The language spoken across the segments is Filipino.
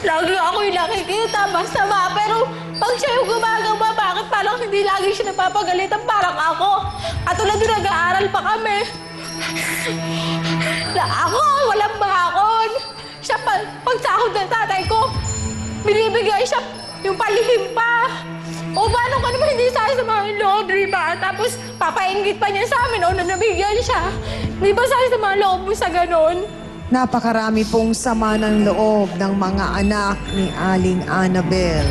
Lagi ako yung nakikita, masama. Pero pag siya yung gumagawa, bakit parang hindi lagi siya napapagalitan? Parang ako. At tulad din nag-aaral pa kami. Ako, walang bakon. Siya, pag sahod ng tatay ko, binibigay siya yung palihim pa. O paano ka naman hindi sa mga loob, di ba? Tapos papainggit pa niya sa amin, o nabigyan siya. Di ba sa mga loob mo sa ganon? Napakarami pong sama ng loob ng mga anak ni Aling Annabel.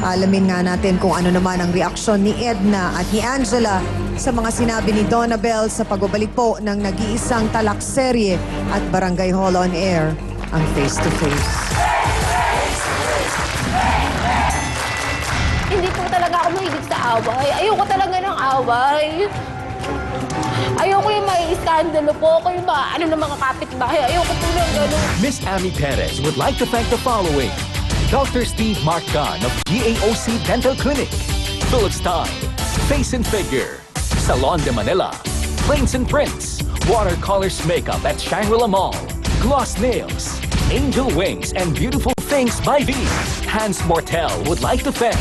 Alamin nga natin kung ano naman ang reaksyon ni Edna at ni Angela sa mga sinabi ni Donabel sa pagbabalik po ng nag-iisang talakserye at Barangay Hall on Air, ang Face to Face. Hindi po talaga ako mahilig sa away. Ayoko talaga ng away. Ayoko yung may iskandalo po. Ako yung ano ng mga kapitbahay. Ayoko po ng gano'n. Miss Amy Perez would like to thank the following: Dr. Steve Marcan of GAOC Dental Clinic, Philips Time, Face and Figure, Salon de Manila, Plains and Prints, Watercolors Makeup at Shangri-La Mall, Gloss Nails, Angel Wings and Beautiful Things by V. Hans Mortel would like to thank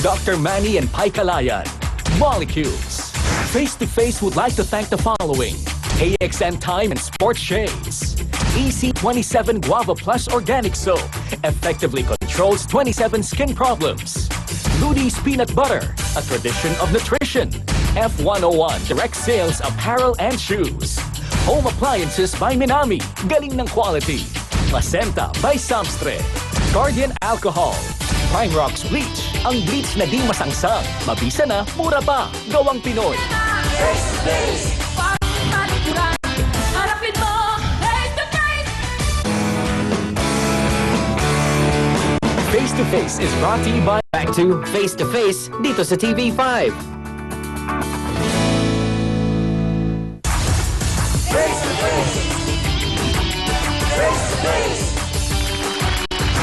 Dr. Manny and Pai Kalayan, Molecules. Face to Face would like to thank the following: AXN Time and Sports Shades, EC27 Guava Plus Organic Soap, effectively controls 27 skin problems. Ludi's Peanut Butter, a tradition of nutrition. F101 direct sales apparel and shoes. Home Appliances by Minami, galing ng quality. Placenta by Samstre. Guardian Alcohol. Prime Rocks Bleach, ang bleach na di masangsang. Mabisa na, mura pa. Gawang Pinoy. Face to face! Harapin mo! Face to face! Face to Face is brought to you by... Back to Face dito sa TV5.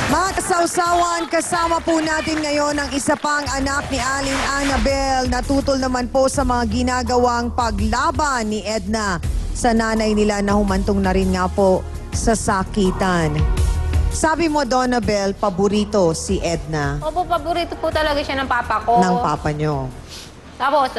Mga kasawsawan, kasama po natin ngayon ang isa pang anak ni Aling Annabel. Natutol naman po sa mga ginagawang paglaban ni Edna sa nanay nila na humantong na rin nga po sa sakitan. Sabi mo, Donabel, paborito si Edna Opo, paborito po talaga siya ng papa ko. ng papa nyo. Tapos,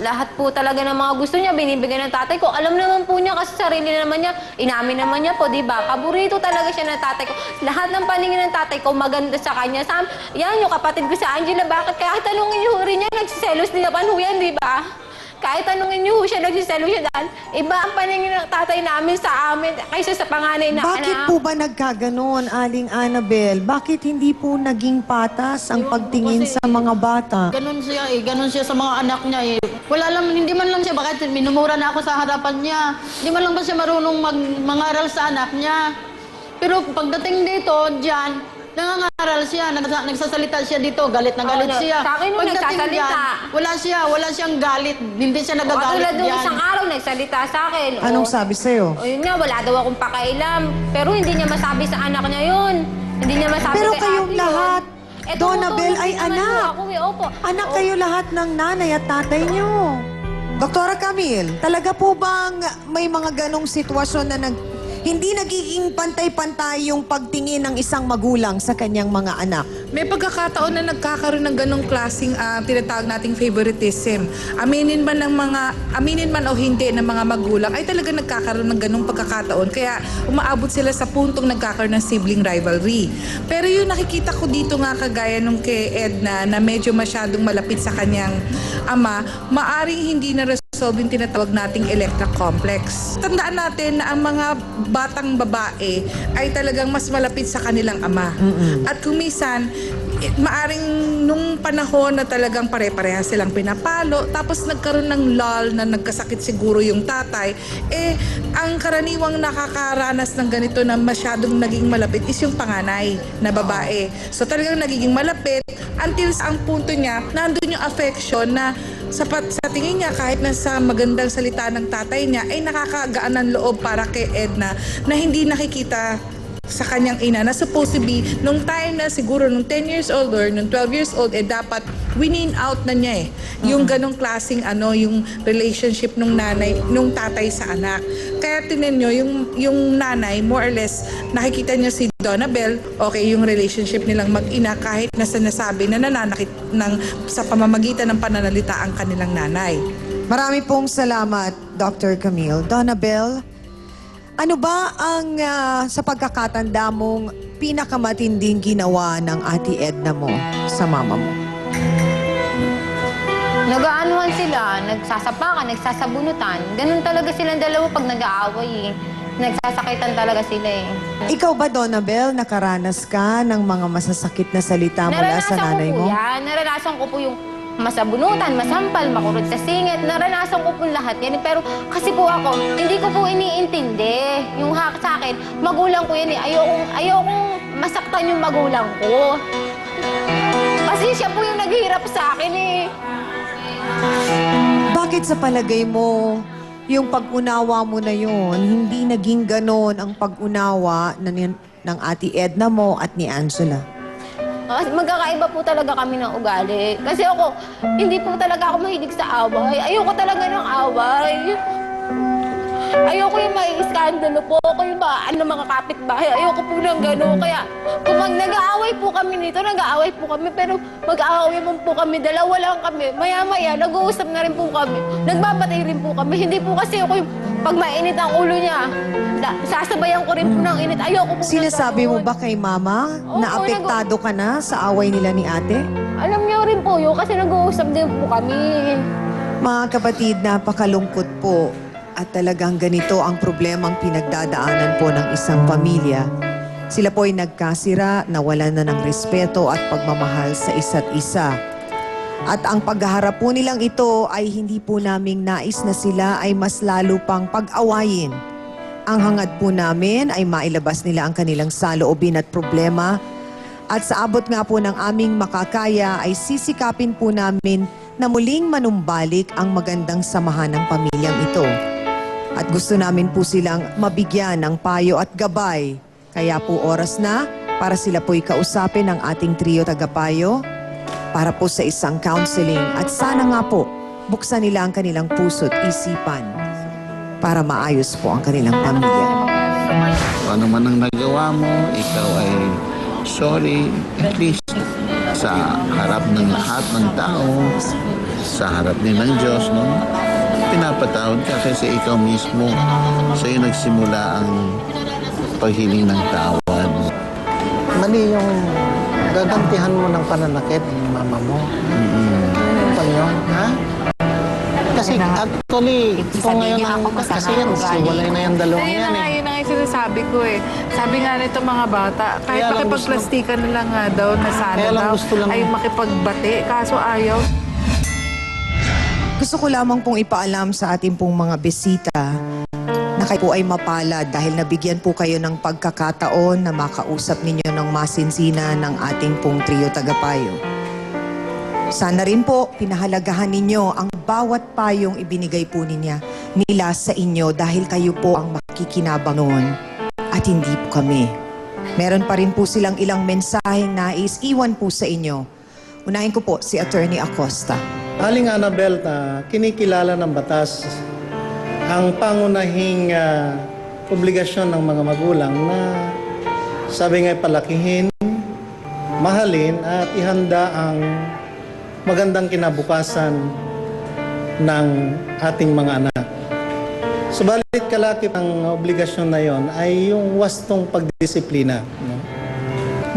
lahat po talaga ng mga gusto niya, binibigyan ng tatay ko. Alam naman po niya kasi sarili naman niya, inamin naman niya po, di ba? Paborito talaga siya ng tatay ko. Lahat ng paningin ng tatay ko maganda sa kanya. Yan, yung kapatid ko sa Angela, bakit? Kahit tanungin niyo rin niya, nagsiselos din naman ho yan, di ba? Kahit tanungin niyo siya, nagsiselos siya dahil iba ang paningin ng tatay namin sa amin kaysa sa panganay na Bakit anak. po ba nagkaganon, Aling Annabel? Bakit hindi po naging patas ang pagtingin sa mga bata? Ganon siya ganon siya sa mga anak niya Wala lang, hindi man lang siya, bakit minumura na ako sa harapan niya. Hindi man lang ba siya marunong mangaral sa anak niya. Pero pagdating dito, diyan, nangangaral siya, nagsasalita siya dito, galit na galit siya. Sa akin nung nagsasalita. Diyan, wala siyang galit, hindi siya nagagalit Tulad nung diyan. isang araw, nagsalita sa akin. Anong sabi sa'yo? O yun nga, wala daw akong pakailam. Pero hindi niya masabi sa anak niya yun. Hindi niya masabi Pero kay kayong ate lahat, yun. Donabel, tumutulong ay din naman anak. ho Ako, opo. Anak kayo lahat ng nanay at tatay nyo. Doktora Camille, talaga po bang may mga ganong sitwasyon na hindi nagiging pantay-pantay yung pagtingin ng isang magulang sa kanyang mga anak? May pagkakataon na nagkakaroon ng ganong klaseng tinatawag nating favoritism. Aminin man o hindi ng mga magulang, ay talaga nagkakaroon ng ganong pagkakataon. Kaya umaabot sila sa puntong nagkakaroon ng sibling rivalry. Pero yung nakikita ko dito nga kagaya nung kay Edna na medyo masyadong malapit sa kanyang ama, maaring hindi na resolve yung tinatawag nating Electra complex. Tandaan natin na ang mga batang babae ay talagang mas malapit sa kanilang ama. At kumisan, maaring nung panahon na talagang pare-pareha silang pinapalo, tapos nagkaroon ng lull na nagkasakit siguro yung tatay, ang karaniwang nakakaranas ng ganito na masyadong naging malapit is yung panganay na babae. So talagang nagiging malapit until sa ang punto niya, nandun yung affection na sa tingin niya, kahit nasa magandang salita ng tatay niya, ay nakakagaan ng loob para kay Edna na hindi nakikita sa kanyang ina na supposed to be nung time na siguro nung 10 years old or nung 12 years old, dapat winin out na niya yung ganong klaseng yung relationship nung nanay, nung tatay sa anak. Kaya tinan nyo, yung nanay, more or less, nakikita niya si Donabel, okay, yung relationship nilang mag-ina kahit na sinasabi na nananakit sa pamamagitan ng pananalita ang kanilang nanay. Marami pong salamat, Dr. Camille. Donabel, ano ba ang sa pagkakatanda mong pinakamatinding ginawa ng Ate Edna mo sa mama mo? Nag-aanuhan sila, nagsasapakan, nagsasabunutan. Ganun talaga silang dalawa pag nag-aaway eh. Nagsasakitan talaga sila eh. Ikaw ba, Donabel, nakaranas ka ng mga masasakit na salita mula sa nanay mo? Naranasan ko po yan. Naranasan ko po yung masabunutan, masampal, makurot sa singit. Naranasan ko po lahat yan. Pero kasi po ako, hindi ko po iniintindi. Yung sa akin, magulang ko yan eh. Ayokong masaktan yung magulang ko. Kasi siya po yung naghihirap sa akin eh. Bakit sa palagay mo, yung pag-unawa mo na yun, hindi naging ganon ang pag-unawa ng Ate Edna mo at ni Angela? Kasi magkakaiba po talaga kami ng ugali. Kasi ako, hindi po talaga ako mahilig sa away. Ayoko talaga ng away. Ayoko yung may iskandalo po. Ako yung mga kapitbahay. Ayoko po ng gano'n. Kaya kung nag-aaway po kami nito, nag-aaway po kami. Pero mag-aaway po kami. Dalawa lang kami. Maya-maya, nag-uusap na rin po kami. Nagbabatay rin po kami. Hindi po kasi ako yung pag mainit ang ulo niya, sasabayan ko rin po ng init. Ayoko po. Sinasabi mo ba kay Mama na Opo, apektado ka na sa away nila ni ate? Alam niya rin po yun kasi nag-uusap din po kami. Mga kapatid, napakalungkot po. At talagang ganito ang problemang pinagdadaanan po ng isang pamilya. Sila po ay nagkasira, nawalan na ng respeto at pagmamahal sa isa't isa. At ang paghaharap po nilang ito ay hindi po naming nais na sila ay mas lalo pang pag-awayin. Ang hangad po namin ay mailabas nila ang kanilang saloobin at problema. At sa abot nga po ng aming makakaya ay sisikapin po namin na muling manumbalik ang magandang samahan ng pamilyang ito. At gusto namin po silang mabigyan ng payo at gabay. Kaya po oras na para sila po'y kausapin ng ating trio tagapayo para po sa isang counseling. At sana nga po, buksan nila ang kanilang puso't isipan para maayos po ang kanilang pamilya. Ano man ang nagawa mo, ikaw ay sorry, at least sa harap ng lahat ng tao, sa harap din ng Diyos, no? Pinapatawad ka kasi ikaw mismo sa'yo nagsimula ang paghiling ng tawad. Mali yung gagantihan mo ng pananakit ng mama mo. Ano pa yun, ha? Kasi actually, kung ngayon kasi yan, siwalay na yung dalawang yan eh. Yun na nga yung sinasabi ko eh. Sabi nga nito mga bata, kahit Kaya lang makipagplastikan nila nga daw, na sana Kaya lang daw, gusto lang- ay makipagbati, kaso ayaw. Gusto ko lamang pong ipaalam sa ating pong mga bisita na kayo po ay mapalad dahil nabigyan po kayo ng pagkakataon na makausap ninyo ng masinsinan ng ating pong trio tagapayo. Sana rin po pinahalagahan ninyo ang bawat payong ibinigay po nila sa inyo dahil kayo po ang makikinabang noon at hindi po kami. Meron pa rin po silang ilang mensaheng nais iwan po sa inyo. Unahin ko po si Attorney Acosta. Aling Annabel, na kinikilala ng batas ang pangunahing obligasyon ng mga magulang na sabi nga palakihin, mahalin at ihanda ang magandang kinabukasan ng ating mga anak. Subalit kalakip ang obligasyon na yon ay yung wastong pagdisiplina. No?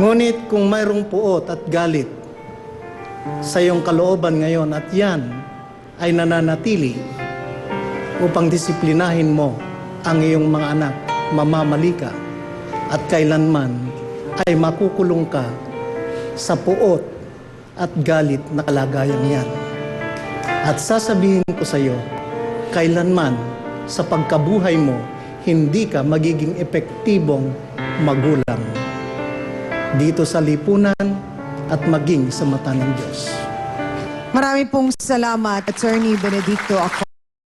Ngunit kung mayroong puot at galit sa iyong kalooban ngayon at yan ay nananatili upang disiplinahin mo ang iyong mga anak, mamamali ka at kailanman ay makukulong ka sa puot at galit na kalagayang yan. At sasabihin ko sa iyo, kailanman sa pagkabuhay mo, hindi ka magiging epektibong magulang dito sa lipunan at maging sa mata ng Diyos. Marami pong salamat, Attorney Benedicto Acosta.